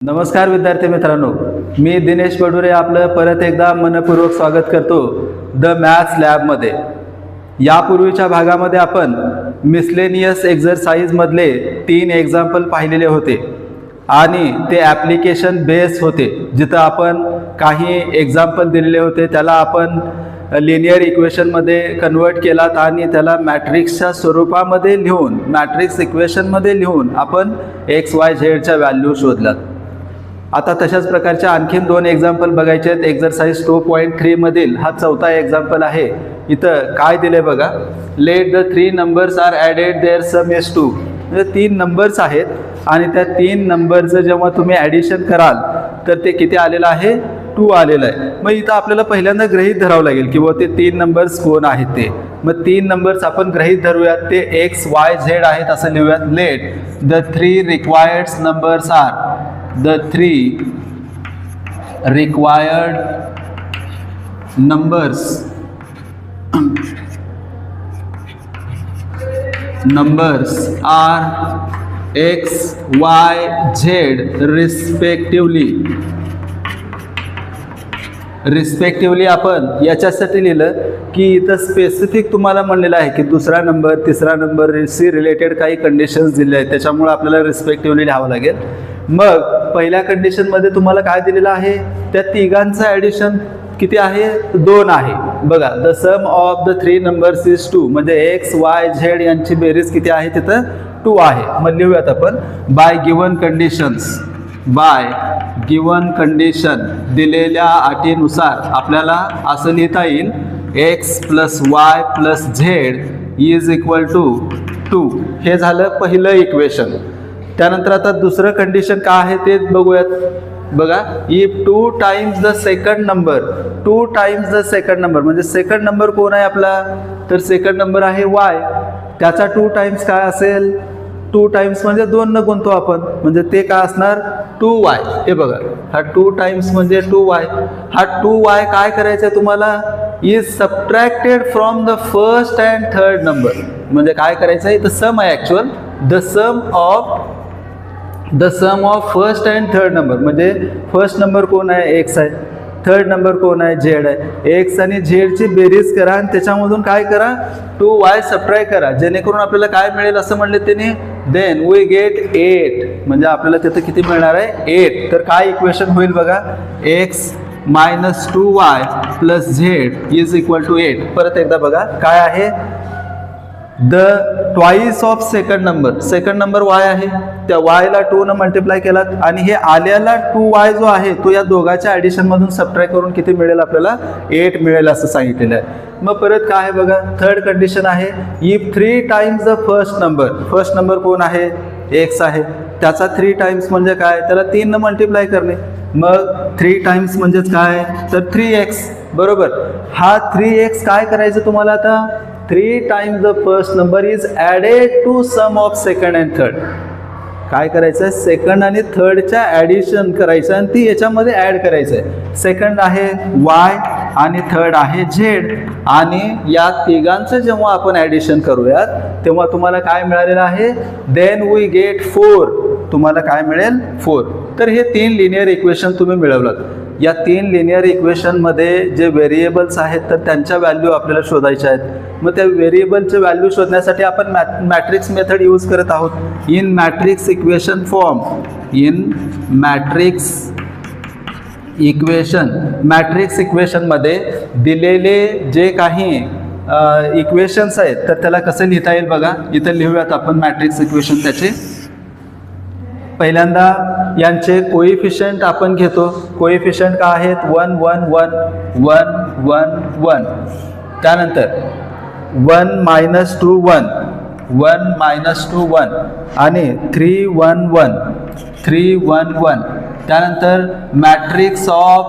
नमस्कार विद्यार्थी मित्रांनो, मी दिनेश बडुरे आपलं परत एकदा मनपूर्वक स्वागत करतो द मॅथ्स लॅबमध्ये. यापूर्वीच्या भागामध्ये आपण मिसलेनियस एक्झरसाइजमधले 3 एक्झाम्पल पाहिलेले होते आणि ते ॲप्लिकेशन बेस होते. जिथं आपण काही एक्झाम्पल दिलेले होते त्याला आपण लिनियर इक्वेशनमध्ये कन्वर्ट केलात आणि त्याला मॅट्रिक्सच्या स्वरूपामध्ये लिहून मॅट्रिक्स इक्वेशनमध्ये लिहून आपण XYZच्या व्हॅल्यू शोधलात. आता तशाच प्रकारच्या आणखीन 2 एक्झाम्पल बघायचे आहेत. एक्झरसाइज 2.3 मधील हा चौथा एक्झाम्पल आहे. इथं काय दिले बघा, let the 3 numbers are added their sum is 2. म्हणजे 3 नंबर्स आहेत आणि त्या 3 नंबरचं जेव्हा तुम्ही ॲडिशन कराल तर ते किती आलेलं आहे, 2 आलेलं आहे. मग इथं आपल्याला पहिल्यांदा गृहीत धरावं लागेल की व ते 3 नंबर्स कोण आहेत ते. मग 3 नंबर्स आपण गृहीत धरूयात, ते XYZ आहेत असं लिहूयात. Let the 3 required numbers are the 3 required numbers are X, Y, Z respectively आपण याच्यासाठी लिहिलं की इथं स्पेसिफिक तुम्हाला म्हणलेलं आहे की दुसरा नंबर, तिसरा नंबर सी रिलेटेड काही कंडिशन्स दिले आहेत, त्याच्यामुळे आपल्याला रिस्पेक्टिवली लिहावं लागेल. मग पहिल्या कंडिशनमध्ये तुम्हाला काय दिलेलं आहे, त्या तिघांचं ॲडिशन किती आहे, 2 आहे. बघा, the sum of the 3 numbers is 2, म्हणजे XYZ यांची बेरीज किती आहे, तिथं 2 आहे. मग लिहूयात आपण बाय गिवन कंडिशन दिलेल्या अटीनुसार आपल्याला असं लिहिता येईल X + Y + Z is equal to 2. हे झालं पहिलं इक्वेशन. त्यानंतर आता दुसरं कंडिशन काय आहे ते बघूयात. बघा, if 2 times the second number म्हणजे सेकंड नंबर कोण आहे आपला, तर सेकंड नंबर आहे Y. त्याचा 2 टाइम्स काय असेल, 2 टाइम्स म्हणजे 2 न गुणतो आपण, म्हणजे ते काय असणार 2Y. हे बघा, हा 2 टाइम्स म्हणजे 2Y. हा 2Y काय करायचं आहे तुम्हाला, is subtracted from the first and third number. म्हणजे काय करायचं आहे, इथं सम आहे actual, the sum of first and third number. म्हणजे फर्स्ट नंबर कोण आहे, X आहे, थर्ड नंबर कोण आहे, Z आहे. X आणि Zची बेरीज करा आणि त्याच्यामधून काय करा, 2Y सबट्रॅक्ट करा, जेणेकरून आपल्याला काय मिळेल असं म्हणले त्यांनी, देन वी गेट 8. म्हणजे आपल्याला तिथं किती मिळणार आहे, 8. तर काय इक्वेशन होईल बघा, X - 2Y + Z is equal to 8. परत एकदा बघा काय आहे, the twice of second number Y आहे, त्या Y ला 2 न मल्टिप्लाय केला आणि हे आल्याला 2Y जो आहे तो या दोघांच्या ॲडिशनमधून सबट्रॅक्ट करून किती मिळेल आपल्याला, 8 मिळेल असं सांगितलेलं आहे. मग परत काय आहे बघा, थर्ड कंडिशन आहे, if 3 times the first number कोण आहे, X आहे, त्याचा 3 टाइम्स म्हणजे काय, त्याला 3 न मल्टिप्लाय करणे. मग 3 टाइम्स म्हणजेच काय, तर 3X. बरोबर, हा 3X काय करायचं तुम्हाला, आता 3 times the first number is added to sum of second and third. काय करायचं आहे, सेकंड आणि थर्डच्या ॲडिशन करायचं आणि ती याच्यामध्ये ॲड करायचं आहे. सेकंड आहे Y आणि थर्ड आहे Z, आणि या तिघांचं जेव्हा आपण ॲडिशन करूयात तेव्हा तुम्हाला काय मिळालेलं आहे, देन वी गेट 4. तुम्हाला काय मिळेल, 4. तर हे 3 लिनियर इक्वेशन तुम्ही मिळवलात. या 3 लिनियर इक्वेशनमध्ये जे व्हेरिएबल्स आहेत तर त्यांच्या व्हॅल्यू आपल्याला शोधायच्या आहेत. मग त्या व्हेरिएबलचे व्हॅल्यू शोधण्यासाठी आपण मॅट्रिक्स मेथड यूज करत आहोत. इन मॅट्रिक्स इक्वेशनमध्ये दिलेले जे काही इक्वेशन्स आहेत तर त्याला कसं लिहिता येईल बघा. इथं लिहूयात आपण मॅट्रिक्स इक्वेशन त्याचे. पहिल्यांदा यांचे कोइफिशियंट आपण घेतो. कोइफिशियंट काय आहेत, 1 1 1 1 1 1. त्यानंतर 1 - 2 1 1 - 2 1 आणि 3 1 1 3 1 1. त्यानंतर मॅट्रिक्स ऑफ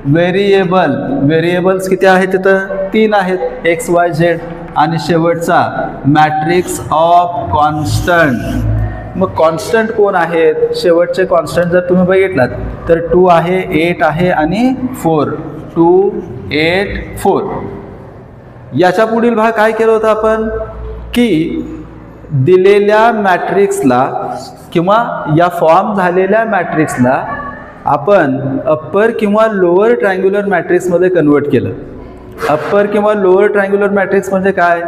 व्हेरिएबल्स किती आहेत, तिथं 3 आहेत, XYZ. आणि शेवटचा मॅट्रिक्स ऑफ कॉन्स्टंट. मग कॉन्स्टंट कोण आहेत, शेवटचे कॉन्स्टंट जर तुम्ही बघितलात तर 2 आहे, 8 आहे आणि 4. 2 8 4. याच्या पुढील भाग काय केलं होतं आपण की दिलेल्या मॅट्रिक्सला किंवा या फॉर्म झालेल्या मॅट्रिक्सला आपण अप्पर किंवा लोअर ट्रायंग्युलर मॅट्रिक्समध्ये कन्वर्ट केलं. अप्पर किंवा लोअर ट्रायंग्युलर मॅट्रिक्स म्हणजे काय?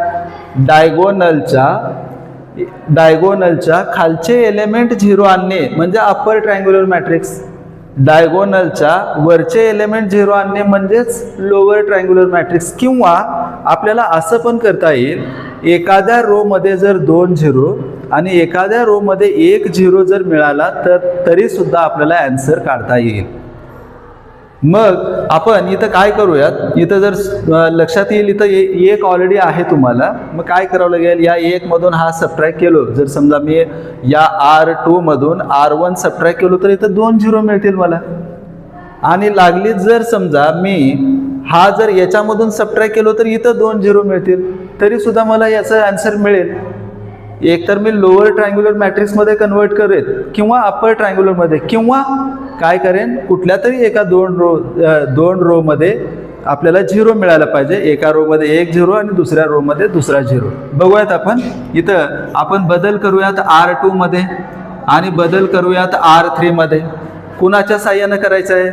डायगोनलच्या खालचे एलिमेंट 0 आणणे म्हणजे अप्पर ट्रायंग्युलर मॅट्रिक्स. डायगोनलच्या वरचे एलिमेंट 0 आणणे म्हणजेच लोअर ट्रायंग्युलर मॅट्रिक्स. किंवा आपल्याला असं पण करता येईल, एखाद्या रो मध्ये जर 2 0 आणि एखाद्या रो मध्ये 1 0 जर मिळाला तरी सुद्धा आपल्याला आन्सर काढता येईल. मग आपण इथं काय करूयात, इथं जर लक्षात येईल, इथं 1 ऑलरेडी आहे तुम्हाला. मग काय करावं लागेल, या 1 मधून हा सबट्रॅक्ट केलो. जर समजा मी या R2 मधून R1 सबट्रॅक्ट केलो तर इथं 2 0 मिळतील मला. आणि लागलीच जर समजा मी हा जर याच्यामधून सबट्रॅक्ट केलो तर इथं 2 0 मिळतील, तरी सुद्धा मला याचा आन्सर मिळेल. एक तर मी लोअर ट्रायंग्युलर मॅट्रिक्समध्ये कन्वर्ट करेन किंवा अप्पर ट्रायंग्युलरमध्ये, किंवा काय करेन, कुठल्या तरी एका 2 रो मध्ये आपल्याला 0 मिळायला पाहिजे. एका रो मध्ये 1 0 आणि दुसऱ्या रो मध्ये दुसरा 0. बघूयात आपण. इथं आपण बदल करूयात R2 मध्ये आणि बदल करूयात R3 मध्ये. कुणाच्या साह्यानं करायचं आहे?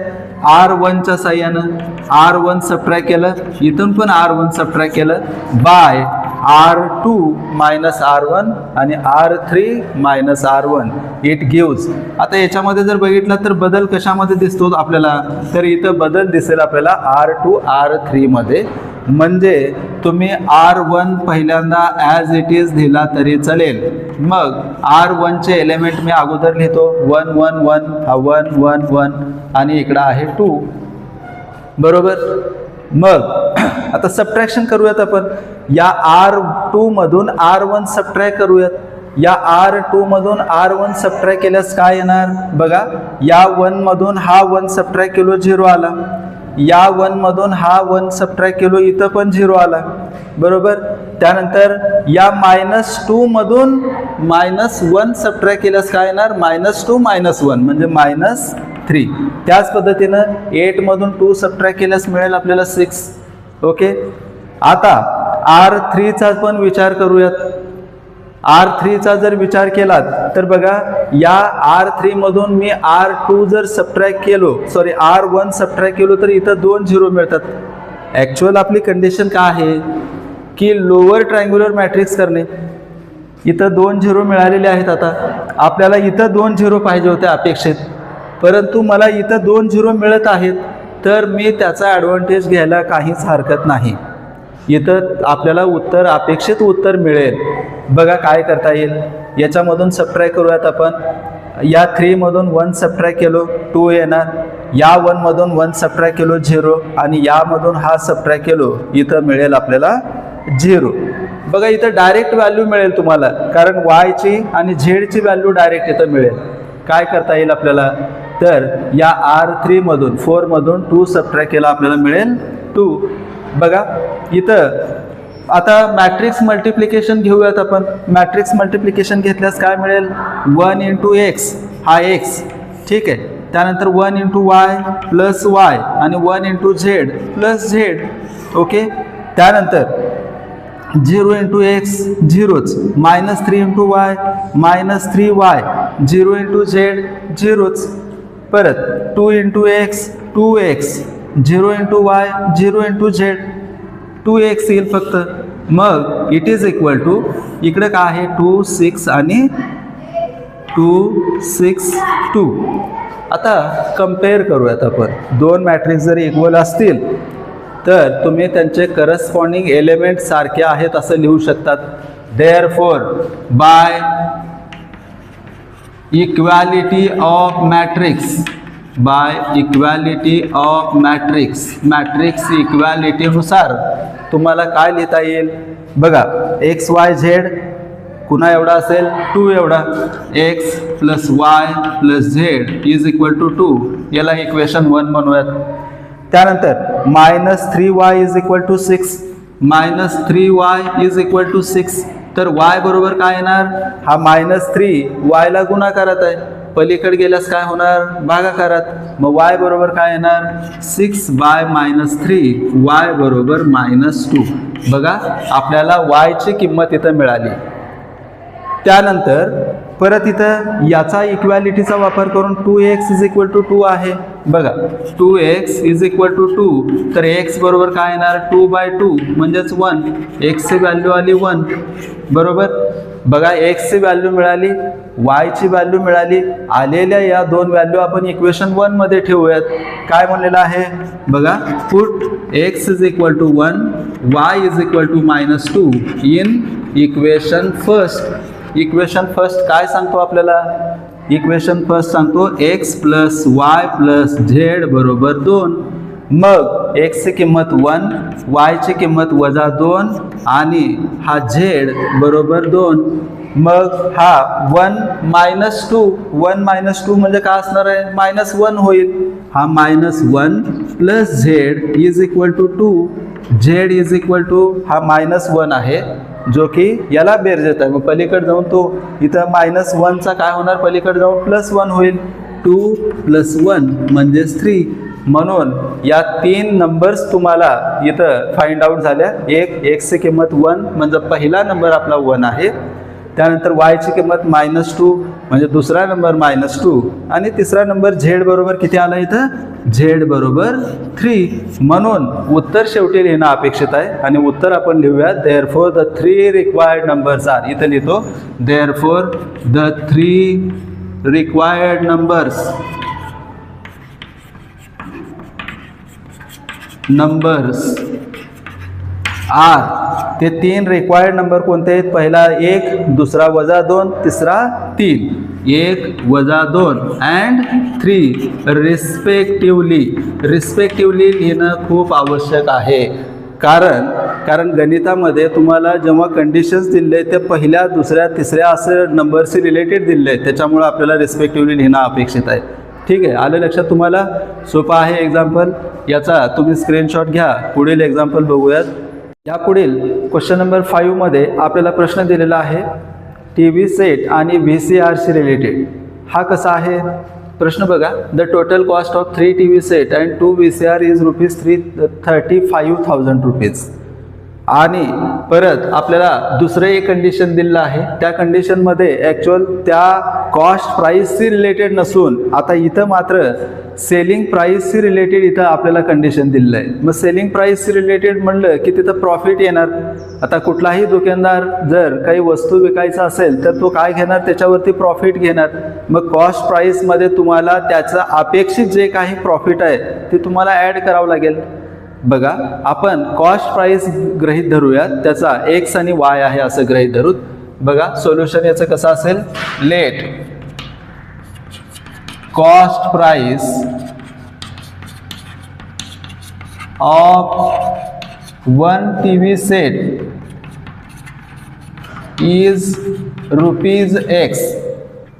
R1च्या साह्यानं. R1 सबट्रॅक्ट केलं, इथून पण R1 सबट्रॅक्ट केलं बाय R2 मायनस R1 आणि R3 minus R1 it gives. आता याच्यामध्ये जर बघितलं तर बदल कशामध्ये दिसतो आपल्याला, तर इथं बदल दिसेल आपल्याला R2 R3 मध्ये. म्हणजे तुम्ही R1 पहिल्यांदा ॲज इट इज लिहिला तरी चालेल. मग R1चे एलिमेंट मी अगोदर लिहितो 1 1 1, हा 1 1 1 आणि इकडं आहे 2. बरोबर. मग आता सबट्रॅक्शन करूयात आपण. या R2 मधून R1 सबट्रॅक्ट करूयात. या R2 मधून R1 सबट्रॅक्ट केल्यास काय येणार बघा. या 1 मधून हा 1 सबट्रॅक्ट केलो 0 आला. या 1 मधून हा 1 सबट्रॅक्ट केलो, इथं पण 0 आला. बरोबर. त्यानंतर या -2 मधून -1 सबट्रॅक्ट केल्यास काय येणार, -2 -1 म्हणजे -3. त्याच पद्धतीनं 8 मधून 2 सबट्रॅक्ट केल्यास मिळेल आपल्याला 6. ओके. आता R3चा पण विचार करूयात. R3चा जर विचार केलात तर बघा, या R3 मधून मी R2 जर सबट्रॅक्ट केलो, R1 सबट्रॅक्ट केलो तर इथं 2 0 मिळतात. ॲक्च्युअल आपली कंडिशन काय आहे की लोअर ट्रायंग्युलर मॅट्रिक्स करणे. इथं 2 0 मिळालेले आहेत. आता आपल्याला इथं 2 0 पाहिजे होते अपेक्षित, परंतु मला इथं 2 0 मिळत आहेत, तर मी त्याचा ॲडव्हान्टेज घ्यायला काहीच हरकत नाही. इथं आपल्याला अपेक्षित उत्तर मिळेल. बघा काय करता येईल. याच्यामधून सबट्रॅक्ट करूयात आपण. या 3 मधून 1 सबट्रॅक्ट केलो 2 येणार. या 1 मधून 1 सबट्रॅक्ट केलो 0 आणि यामधून हा सबट्रॅक्ट केलो, इथं मिळेल आपल्याला 0. बघा इथं डायरेक्ट व्हॅल्यू मिळेल तुम्हाला, कारण वायची आणि झेडची व्हॅल्यू डायरेक्ट इथं मिळेल. काय करता येईल आपल्याला, तर या R3 मधून 4 मधून 2 सबट्रॅक्ट केला आपल्याला मिळेल 2. बघा इथं आता मॅट्रिक्स मल्टिप्लिकेशन घेऊयात आपण. मॅट्रिक्स मल्टिप्लिकेशन घेतल्यास काय मिळेल, 1 × x हा x. ठीक आहे. त्यानंतर 1 × y प्लस y आणि 1 × z प्लस z. ओके. त्यानंतर 0 × x 0च, -3 × y -3y, 0 × z 0च. परत 2 × x 2x, 0 × y 0 × z 2x येईल फक्त. मग इट इज इक्वल टू, इकडे काय आहे 2 6 आणि 2 6 2. आता कम्पेअर करूयात आपण. 2 मॅट्रिक्स जर इक्वल असतील तर तुम्ही त्यांचे करस्पॉन्डिंग एलिमेंट सारखे आहेत असं लिहू शकतात. Therefore by equality of matrix, matrix इक्वॅलिटीनुसार तुम्हाला काय लिहिता येईल बघा. एक्स वाय झेड कुणा एवढा असेल, 2 एवढा. X plus y plus z is equal to 2. याला इक्वेशन 1 म्हणूयात. त्यानंतर -3y is equal to 6, -3y is equal to 6. तर y बरोबर काय येणार, हा -3 y ला गुणाकारात आहे, पलीकडे गेल्यास काय होणार, भागाकारात. मग y बरोबर काय येणार, 6/-3 y बरोबर -2. बघा आपल्याला y ची किंमत इथं मिळाली. त्यानंतर परत इथं याचा इक्वॅलिटीचा वापर करून 2x इज इक्वल टू 2 आहे. बघा 2x इज इक्वल टू 2, तर x बरोबर काय येणार 2/2 म्हणजेच 1. x ची व्हॅल्यू आली 1 बरोबर. बघा x ची व्हॅल्यू मिळाली, y ची व्हॅल्यू मिळाली. आलेल्या या दोन व्हॅल्यू आपण इक्वेशन 1 मध्ये ठेवूयात. काय म्हणलेलं आहे बघा, put x is equal to 1, y is equal to -2 in equation first. Equation first काय सांगतो आपल्याला, इक्वेशन फर्स्ट सांगतो x plus y plus z बरोबर 2. मग x ची किंमत 1, y ची किंमत -2 आणि हा z बरोबर 2. मग हा 1 -2, 1 -2 म्हणजे काय असणार आहे, -1 होईल. हा -1 plus z is equal to 2. Z is equal to हा -1 आहे जो की याला बेरजेत आहे. मग पलीकडे जाऊन तो इथं -1चा काय होणार, पलीकडे जाऊन +1 होईल. 2 + 1 म्हणजेच 3. म्हणून या 3 नंबर्स तुम्हाला इथं फाइंड आउट झाल्या. एक x ची किंमत 1 म्हणजे पहिला नंबर आपला 1 आहे. त्यानंतर y ची किंमत -2 म्हणजे दुसरा नंबर -2 आणि तिसरा नंबर z बरोबर किती आला इथं, z बरोबर 3. म्हणून उत्तर शेवटी लिहिणं अपेक्षित आहे आणि उत्तर आपण लिहूया therefore the 3 required numbers are. इथं लिहितो therefore the 3 required numbers are. ते 3 रिक्वायर्ड नंबर कोणते आहेत, पहिला 1, दुसरा -2, तिसरा 3. 1 -2 अँड 3 रिस्पेक्टिवली. रिस्पेक्टिवली लिहिणं खूप आवश्यक आहे. कारण गणितामध्ये तुम्हाला जेव्हा कंडिशन्स दिले ते पहिल्या, दुसऱ्या, तिसऱ्या असं नंबरशी रिलेटेड दिले, त्याच्यामुळे आपल्याला रिस्पेक्टिवली लिहिणं अपेक्षित आहे. ठीक आहे, आलं लक्षात तुम्हाला. सोपा आहे एक्झाम्पल. याचा तुम्ही स्क्रीनशॉट घ्या. पुढील एक्झाम्पल बघूयात. या पुढील क्वेश्चन नंबर 5 मध्ये आपल्याला प्रश्न दिलेला आहे TV सेट आणि VCRशी रिलेटेड. हा कसा आहे प्रश्न बघा. The total cost of 3 TV set and 2 VCR is ₹35,000. आणि परत आपल्याला दुसरं एक कंडिशन दिलेलं आहे. त्या कंडिशनमध्ये ॲक्च्युअल त्या कॉस्ट प्राईसशी रिलेटेड नसून आता इथं मात्र सेलिंग प्राईसशी रिलेटेड इथं आपल्याला कंडिशन दिलेलं आहे. मग सेलिंग प्राईसशी रिलेटेड म्हणलं की तिथं प्रॉफिट येणार. आता कुठलाही दुकानदार जर काही वस्तू विकायचा असेल तर तो काय घेणार, त्याच्यावरती प्रॉफिट घेणार. मग कॉस्ट प्राईसमध्ये तुम्हाला त्याचं अपेक्षित जे काही प्रॉफिट आहे ते तुम्हाला ॲड करावं लागेल. बघा आपण कॉस्ट प्राईस गृहीत धरूयात, त्याचा x आणि y आहे असं गृहीत धरूत. बघा सोल्युशन याचं कसं असेल, let cost price of 1 TV set is ₹X.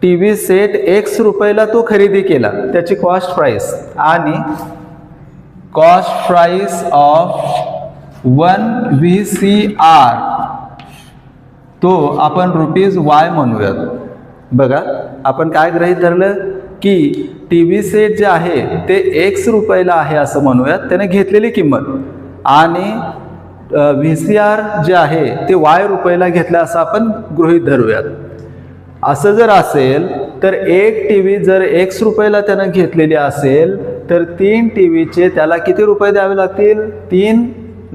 TV set X रुपयाला तो खरेदी केला, त्याची कॉस्ट प्राइस. आणि कॉस्ट प्राइस ऑफ 1 VCR तो आपण ₹Y म्हणूयात. बघा आपण काय गृहीत धरलं की TV सेट जे आहे ते X रुपयाला आहे असं म्हणूयात, त्याने घेतलेली किंमत. आणि VCR जे आहे ते Y रुपयाला घेतलं असं आपण गृहीत धरूयात. असं जर असेल तर एक TV जर X रुपयाला त्यानं घेतलेली असेल तर 3 TVचे त्याला किती रुपये द्यावे लागतील, 3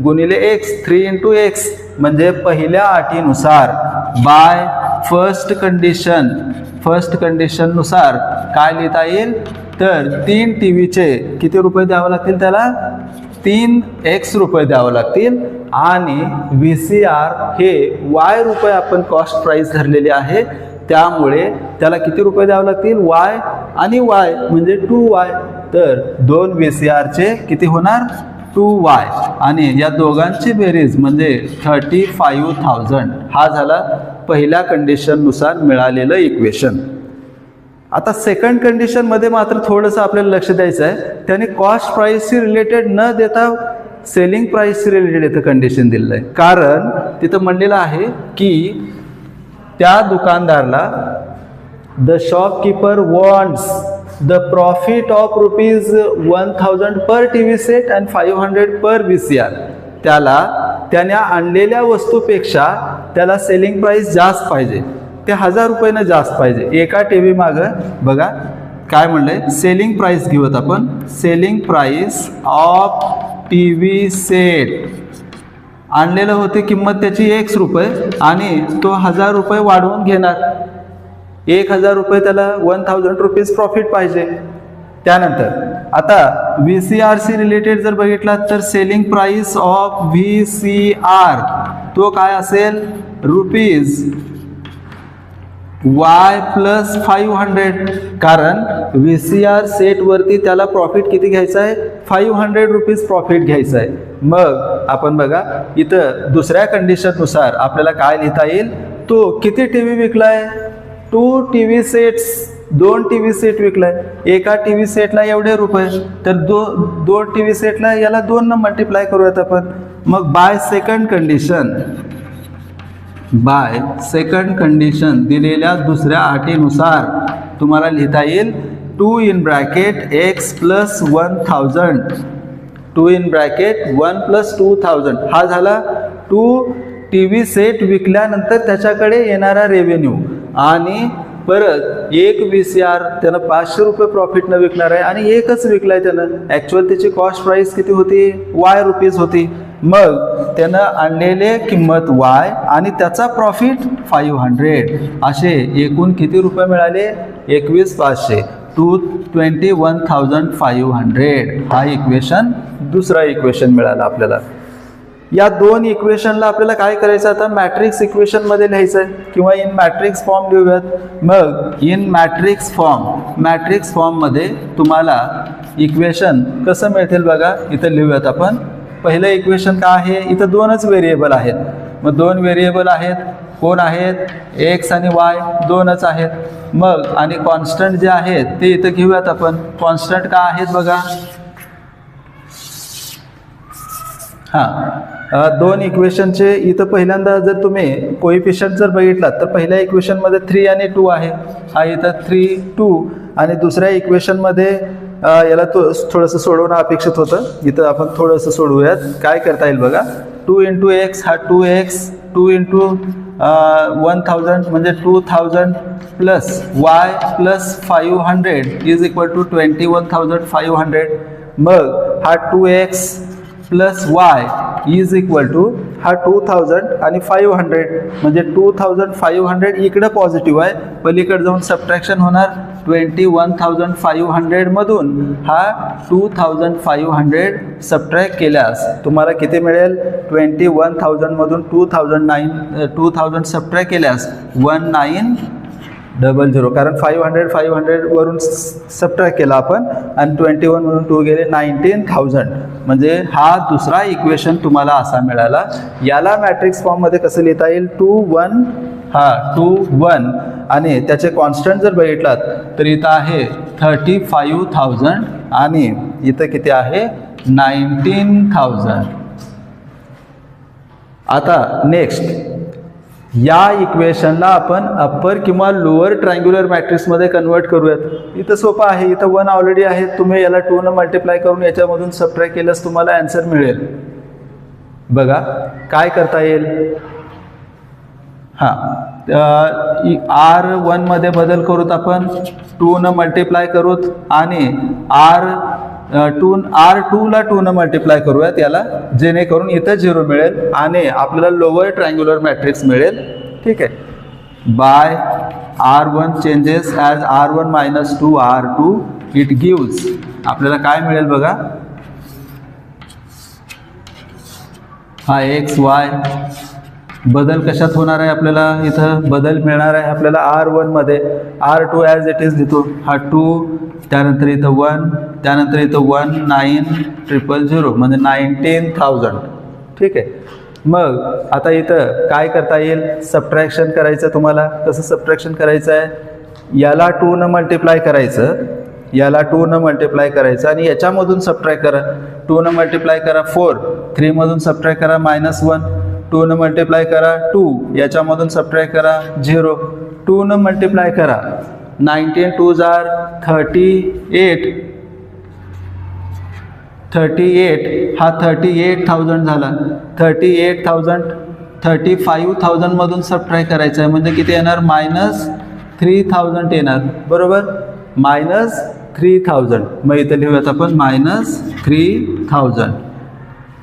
गुणिले X, 3 × X. म्हणजे पहिल्या अटीनुसार बाय फर्स्ट कंडिशन नुसार काय लिहिता येईल, तर 3 TVचे किती रुपये द्यावे लागतील, त्याला 3x रुपये द्यावे लागतील. आणि VCR हे Y रुपये आपण कॉस्ट प्राइस धरलेली आहे, त्यामुळे त्याला किती रुपये द्यावे लागतील, Y आणि Y म्हणजे 2Y. तर 2 VCRचे किती होणार, 2Y. आणि या दोघांची बेरीज म्हणजे 35,000. हा झाला पहिल्या कंडिशननुसार मिळालेलं इक्वेशन. आता सेकंड कंडिशनमध्ये मात्र थोडंसं आपल्याला लक्ष द्यायचं आहे. त्याने कॉस्ट प्राइसशी रिलेटेड न देता सेलिंग प्राइसशी रिलेटेड इथं कंडिशन दिलेलं आहे. कारण तिथं म्हणलेलं आहे की त्या दुकानदाराला the shopkeeper wants the profit of ₹1,000 per TV set and 500 per VCR. त्याला त्याने आणलेल्या वस्तूपेक्षा त्याला सेलिंग प्राइस जास्त पाहिजे. ते 1000 रुपयानं जास्त पाहिजे एका टी व्ही मागं. बघा काय म्हणलंय, सेलिंग प्राइस घेऊयात आपण. Selling price of T V set आणलेलं होते, किंमत त्याची X रुपये आणि तो 1000 रुपये वाढवून घेणार. 1000 रुपये त्याला 1000 रुपीज प्रॉफिट पाहिजे. त्यानंतर आता VCRC रिलेटेड जर बघितला तर सेलिंग प्राइस ऑफ VCR तो काय असेल, रुपीज Y प्लस 500. कारण VCR सेटवरती त्याला प्रॉफिट किती घ्यायचं आहे, 500 रुपीज प्रॉफिट घ्यायचं आहे. मग आपण बघा इथं दुसऱ्या कंडिशननुसार आपल्याला काय लिहिता येईल, तो किती टी व्ही विकलाय, 2 T V sets, 2 T V set विकलाय. एका टी व्ही सेटला एवढे रुपये, तर 2 टी व्ही सेटला याला 2 न मल्टिप्लाय करूयात आपण. मग बाय सेकंड कंडिशन दिलेल्या दुसऱ्या अटीनुसार तुम्हाला लिहिता येईल 2 in bracket X plus 1000, 2 in bracket 1 plus 2000. हा झाला 2 टी व्ही सेट विकल्यानंतर त्याच्याकडे येणारा रेव्हेन्यू. आणि परत एक VCR त्यानं 500 रुपये प्रॉफिटनं विकणार आहे आणि एकच विकलाय त्यानं. ॲक्च्युअल त्याची कॉस्ट प्राईस किती होती, Y रुपीज होती. मग त्यानं आणलेले किंमत Y आणि त्याचा प्रॉफिट 500. असे एकूण किती रुपये मिळाले, 21,500, 21,500. हा इक्वेशन, दुसरा इक्वेशन मिळाला आपल्याला. या 2 इक्वेशनला आपल्याला काय करायचं, आता मॅट्रिक्स इक्वेशनमध्ये लिहायचं आहे किंवा इन मॅट्रिक्स फॉर्म लिहूयात. मग इन मॅट्रिक्स फॉर्ममध्ये तुम्हाला इक्वेशन कसं मिळतील बघा, इथं लिहूयात आपण. पहिलं इक्वेशन काय आहे, इथं 2च व्हेरिएबल आहेत. मग 2 व्हेरिएबल आहेत, कोण आहेत, X आणि Y 2च आहेत. मग आणि कॉन्स्टंट जे आहेत ते इथं घेऊयात आपण. कॉन्स्टंट काय आहेत बघा, 2 इक्वेशनचे इथं पहिल्यांदा जर तुम्ही कोइफिशियंट जर बघितलात तर पहिल्या इक्वेशनमध्ये 3 आणि 2 आहे. हा इथं 3, 2 आणि दुसऱ्या इक्वेशनमध्ये याला तो थोडंसं सोडवणं अपेक्षित होतं. इथं आपण थोडंसं सोडवूयात. काय करता येईल बघा, 2 इंटू X हा 2X, 2 इंटू 1000 म्हणजे 2000 plus Y plus 500 is equal to 21,500. मग हा 2X plus Y is equal to हा 2000 आणि 500 म्हणजे 2500 इकडं पॉझिटिव्ह आहे, पलीकडे जाऊन सबट्रॅक्शन होणार. 21,500 मधून हा 2,500 सबट्रॅक्ट केल्यास तुम्हाला किती मिळेल, 21,000 मधून 2,000 सबट्रॅक्ट केल्यास 1900. कारण 500 वरून सबट्रॅक्ट केला आपण आणि 21 मधून 2 गेले 19,000. म्हणजे हा दुसरा इक्वेशन तुम्हाला असा मिळाला. याला मॅट्रिक्स फॉर्ममध्ये कसं लिहिता येईल, 2, 1 आणि त्याचे कॉन्स्टंट जर बघितलात तर इथं आहे 35,000 आणि इथं किती आहे 19,000. आता नेक्स्ट या इक्वेशनला आपण अप्पर किंवा लोअर ट्रायंग्युलर मॅट्रिक्समध्ये कन्वर्ट करूयात. इथं सोपं आहे, इथं 1 ऑलरेडी आहे. तुम्ही याला 2 न मल्टिप्लाय करून याच्यामधून सबट्रॅक्ट केल्यास तुम्हाला आन्सर मिळेल. बघा काय करता येईल, R1 मध्ये बदल करूत आपण, 2 न मल्टिप्लाय करूत आणि R2 ला 2 न मल्टिप्लाय करूयात याला, जेणेकरून इथं 0 मिळेल आणि आपल्याला लोअर ट्रायंग्युलर मॅट्रिक्स मिळेल. ठीक आहे. By R1 changes as R1 minus 2 R2 it gives आपल्याला काय मिळेल बघा, हा XY बदल कशात होणार आहे, आपल्याला इथं बदल मिळणार आहे आपल्याला R1 मध्ये. R2 ॲज इट इज लिहितो, हा 2 त्यानंतर इथं 1 त्यानंतर इथं 19,000 म्हणजे 19,000. ठीक आहे. मग आता इथं काय करता येईल, सबट्रॅक्शन करायचं. तुम्हाला कसं सबट्रॅक्शन करायचं आहे, याला 2 न मल्टिप्लाय करायचं, याला 2 न मल्टिप्लाय करायचं आणि याच्यामधून सबट्रॅक्ट करा. 2 न मल्टिप्लाय करा 4, 3 मधून सबट्रॅक्ट करा -1, 2 न मल्टिप्लाय करा 2, याच्यामधून सबट्रॅक्ट करा 0, 2 न मल्टिप्लाय करा 19 2s are 38 हा 38,000 झाला. 38,000 35,000मधून सबट्रॅक्ट करायचं आहे म्हणजे किती येणार -3,000 येणार बरोबर -3,000 मग इथं लिहूयात आपण -3,000.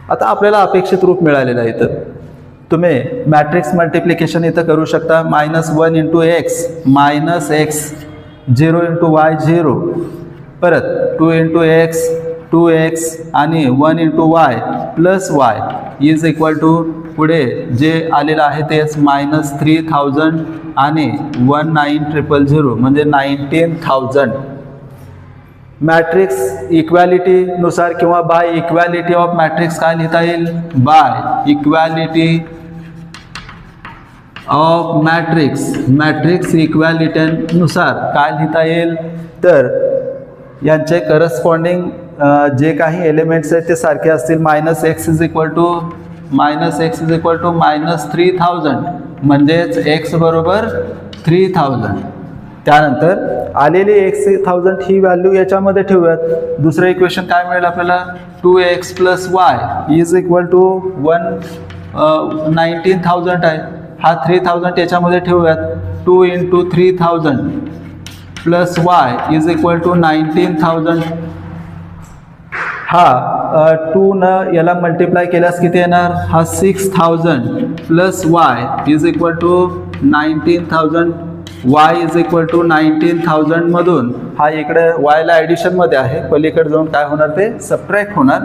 आता आपल्याला अपेक्षित रूप मिळालेलं आहे. इथं तुम्ही मॅट्रिक्स मल्टिप्लिकेशन इथं करू शकता -1 × x -x 0 × y 0 परत 2 × x 2x आणि 1 × y + y is equal to पुढे जे आलेलं आहे तेच -3,000 आणि 19,000 म्हणजे 19,000. मॅट्रिक्स इक्वॅलिटीनुसार किंवा बाय इक्वॅलिटी ऑफ मॅट्रिक्स काय लिहिता येईल बाय इक्वॅलिटी ऑफ मॅट्रिक्स इक्वॅलिटीनुसार काय लिहिता येईल तर यांचे करस्पॉन्डिंग जे काही एलिमेंट्स आहेत ते सारखे असतील -x इज इक्वल टू -3,000 म्हणजेच x बरोबर 3,000. त्यानंतर आलेली 1,000 ही व्हॅल्यू याच्यामध्ये ठेवूयात. दुसरं इक्वेशन काय मिळेल आपल्याला 2x + y is equal to 19,000 आहे. हा 3,000 याच्यामध्ये ठेवूयात 2 × 3,000 + y इज इक्वल टू 19,000. हा 2 न याला मल्टिप्लाय केल्यास किती येणार हा 6,000 + y is equal to 19,000 y is equal to 19,000 मधून हा इकडे y ला ॲडिशनमध्ये आहे पलीकडे जाऊन काय होणार ते सबट्रॅक्ट होणार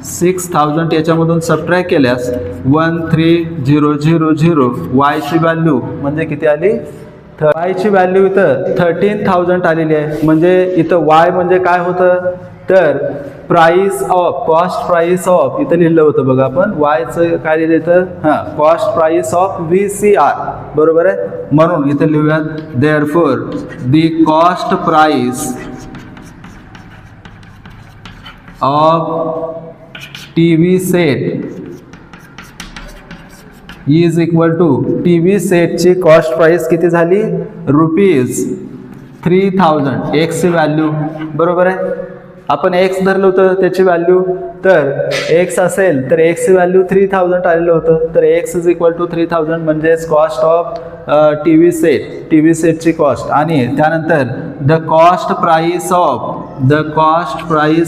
6,000 याच्यामधून सबट्रॅक्ट केल्यास 13,000 y ची व्हॅल्यू म्हणजे किती आली y ची व्हॅल्यू इथं 13,000 आलेली आहे. म्हणजे इथं y म्हणजे काय होतं तर कॉस्ट प्राइस ऑफ इथं लिहिलं होतं बघा आपण वायचं काय लिहिलं इथं कॉस्ट प्राइस ऑफ VCR बरोबर आहे. म्हणून इथं लिहूयात therefore the cost price of TV set is equal to TV सेटची कॉस्ट प्राइस किती झाली ₹3,000 x ची व्हॅल्यू बरोबर आहे. आपण x धरलं होतं त्याची व्हॅल्यू तर x असेल तर x ची व्हॅल्यू 3,000 आलेलं होतं तर x इज इक्वल टू 3,000 म्हणजेच कॉस्ट ऑफ TV सेटची कॉस्ट. आणि त्यानंतर the cost price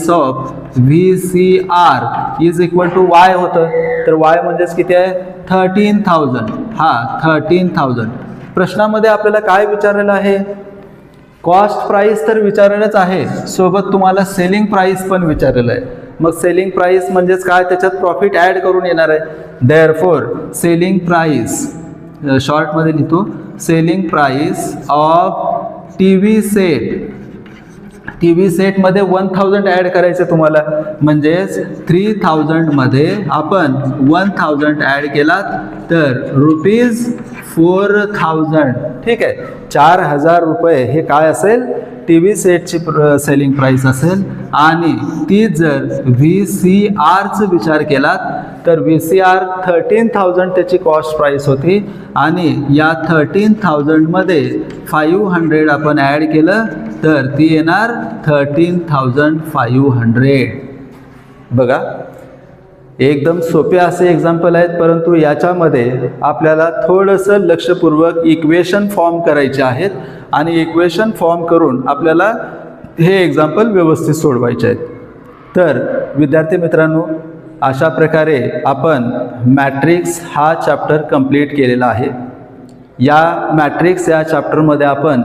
of VCR is equal to y होतं तर y म्हणजेच किती आहे 13,000 हा 13,000. प्रश्नामध्ये आपल्याला काय विचारलेलं आहे कॉस्ट प्राइस तर विचारलेलंच आहे सोबत तुम्हाला सेलिंग प्राइस पण विचारलेलं आहे. मग सेलिंग प्राइस म्हणजेच काय त्याच्यात प्रॉफिट ॲड करून येणार आहे. देअरफॉर सेलिंग प्राइस शॉर्टमध्ये लिहितो सेलिंग प्राइस ऑफ TV सेटमध्ये 1,000 ॲड करायचं तुम्हाला म्हणजेच 3,000 मध्ये आपण 1,000 ॲड केलात तर ₹4,000 ठीक आहे 4,000 रुपये हे काय असेल TV सेटची सेलिंग प्राइस असेल. आणि ती जर VCRचा विचार केलात तर VCR 13,000 त्याची कॉस्ट प्राइस होती आणि या 13,000 मध्ये 500 आपण ॲड केलं तर ती येणार 13,500. बघा एकदम सोपे असे एक्झाम्पल आहेत परंतु याच्यामध्ये आपल्याला थोडंसं लक्षपूर्वक इक्वेशन फॉर्म करायचे आहेत आणि इक्वेशन फॉर्म करून आपल्याला हे एक्झाम्पल व्यवस्थित सोडवायचे आहेत. तर विद्यार्थी मित्रांनो अशा प्रकारे आपण मॅट्रिक्स हा चॅप्टर कंप्लीट केलेला आहे. या मॅट्रिक्स या चॅप्टरमध्ये आपण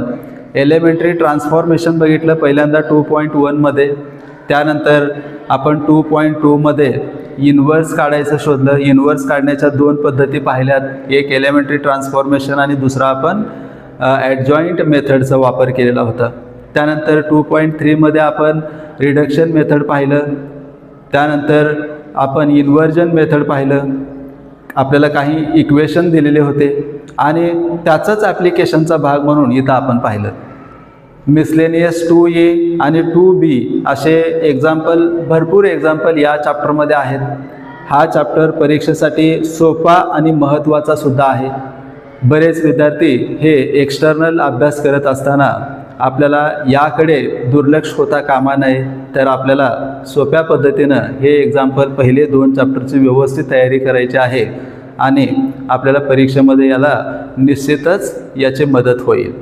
एलिमेंटरी ट्रान्सफॉर्मेशन बघितलं पहिल्यांदा 2.1 मध्ये. त्यानंतर आपण 2.2 मध्ये इन्व्हर्स काढायचं शोधलं. इन्व्हर्स काढण्याच्या 2 पद्धती पाहिल्यात एक एलिमेंटरी ट्रान्सफॉर्मेशन आणि दुसरा आपण ॲडजॉईंट मेथडचा वापर केलेला होता. त्यानंतर 2.3 मध्ये आपण रिडक्शन मेथड पाहिलं. त्यानंतर आपण इन्व्हर्जन मेथड पाहिलं. आपल्याला काही इक्वेशन दिलेले होते आणि त्याचंच ॲप्लिकेशनचा भाग म्हणून इथं आपण पाहिलं. मिसलेनियस 2A आणि 2B असे एक्झाम्पल भरपूर एक्झाम्पल या चॅप्टरमध्ये आहेत. हा चॅप्टर परीक्षेसाठी सोपा आणि महत्त्वाचा सुद्धा आहे. बरेच विद्यार्थी हे एक्स्टर्नल अभ्यास करत असताना आपल्याला याकडे दुर्लक्ष होता कामा नये. तर आपल्याला सोप्या पद्धतीनं हे एक्झाम्पल पहिले 2 चॅप्टरची व्यवस्थित तयारी करायची आहे आणि आपल्याला परीक्षेमध्ये याला निश्चितच याची मदत होईल.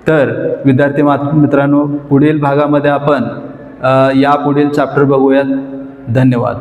तर विद्यार्थी मित्रांनो, पुढील भागामध्ये आपण या पुढील चॅप्टर बघूयात. धन्यवाद.